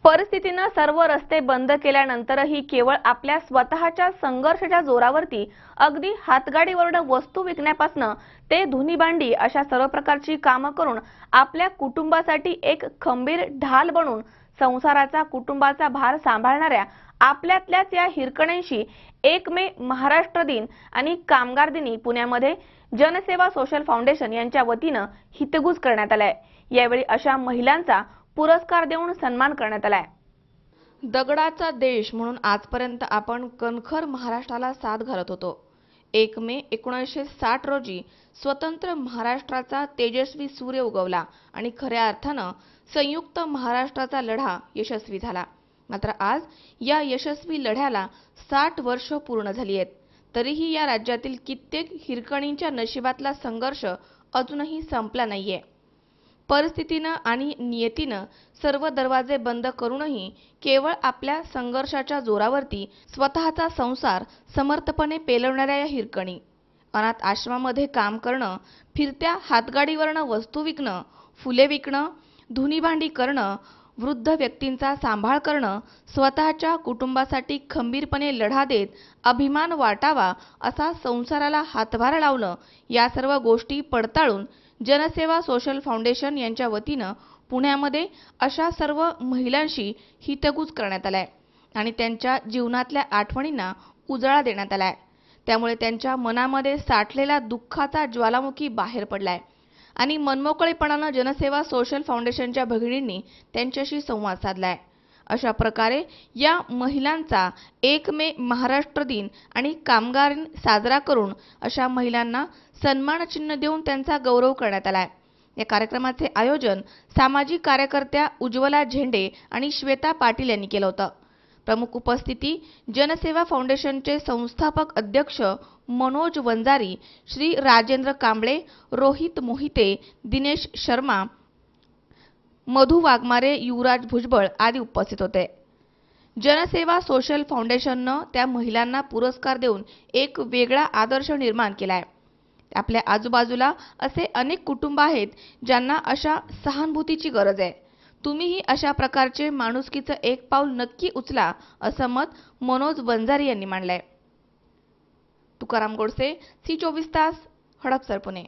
परिस्थितीने सर्व रस्ते बंद केल्यानंतरही केवळ आपल्या स्वतःच्या संघर्षाच्या जोरावरती अगदी हातगाडीवरून वस्तू विकण्यापासून ते धुनी-भांडी अशा सर्व प्रकारची कामं करून आपल्या कुटुंबासाठी एक खंबीर ढाल बनून संसाराचा कुटुंबाचा भार सांभाळणाऱ्या आपल्यातल्याच या हिरकण्यांशी 1 मे महाराष्ट्र दिन आणि कामगार दिनी पुण्यामध्ये जनसेवा सोशल फाउंडेशन यांच्या वतीने हितगुज करण्यात आलाय। यावेळी अशा महिलांचा पुरस्कार देऊन सन्मान करण्यात आलाय। दगडाचा देश म्हणून आजपर्यंत आपण कणखर महाराष्ट्राला साथ घालत होतो। 1 मे 1960 रोजी स्वतंत्र महाराष्ट्राचा तेजस्वी सूर्य उगवला आणि खऱ्या अर्थाने संयुक्त महाराष्ट्राचा लढा यशस्वी झाला। मात्र आज या यशस्वी लढ्याला 60 वर्ष पूर्ण झाली आहेत, तरीही या राज्यातील कित्येक हिरकणींच्या नशिबातला संघर्ष अजूनही संपला नाहीये। परिस्थितीने आणि नियतीने सर्व दरवाजे बंद करूनही केवळ आपल्या संघर्षाच्या जोरावरती स्वतःचा संसार समर्थपणे पेलवणाऱ्या या हिरकणी अनाथ आश्रमामध्ये काम करणं, फिरत्या हातगाडीवरनं वस्तू विकणं, फुले विकणं, धुनी-भांडी करणं, वृद्ध व्यक्तींचा सांभाळ करणं, स्वतःच्या कुटुंबासाठी खंबीरपणे लढा देत अभिमान वाटावा असा संसाराला हातभार लावणं, या सर्व गोष्टी पडताळून जनसेवा सोशल फाउंडेशन यांच्या वतीने पुण्यामध्ये अशा सर्व महिलांशी हितगुज करण्यात आलाय आणि त्यांच्या जीवनातल्या आठवणींना उजाळा देण्यात आलाय। त्यामुळे त्यांच्या मनामध्ये साठलेला दुःखाचा ज्वालामुखी बाहेर पडलाय आणि मनमोकळेपणाने जनसेवा सोशल फाउंडेशनच्या भगिनींनी त्यांच्याशी संवाद साधलाय। अशा प्रकारे या महिलांचा 1 मे महाराष्ट्र दिन आणि कामगार दिन साजरा करून अशा महिलांना सन्मान चिन्ह देऊन त्यांचा गौरव करण्यात आलाय। या कार्यक्रमाचे आयोजन सामाजिक कार्यकर्त्या उज्ज्वला झेंडे आणि श्वेता पाटील यांनी केलं होतं। प्रमुख उपस्थिती जनसेवा फाउंडेशनचे संस्थापक अध्यक्ष मनोज वंजारी, श्री राजेंद्र कांबळे, रोहित मोहिते, दिनेश शर्मा, मधु वाघमारे, युवराज भुजबळ आदी उपस्थित होते। जनसेवा सोशल फाउंडेशनने त्या महिलांना पुरस्कार देऊन एक वेगळा आदर्श निर्माण केलाय। आपल्या आजूबाजूला असे अनेक कुटुंब आहेत ज्यांना अशा सहानुभूतीची गरज आहे। तुम्हीही अशा प्रकारचे माणुसकीचं एक पाऊल नक्की उचला असं मत मनोज वंजारी यांनी मांडलंय। तुकाराम गोडसे, सी 24 तास, हडपसर, पुणे।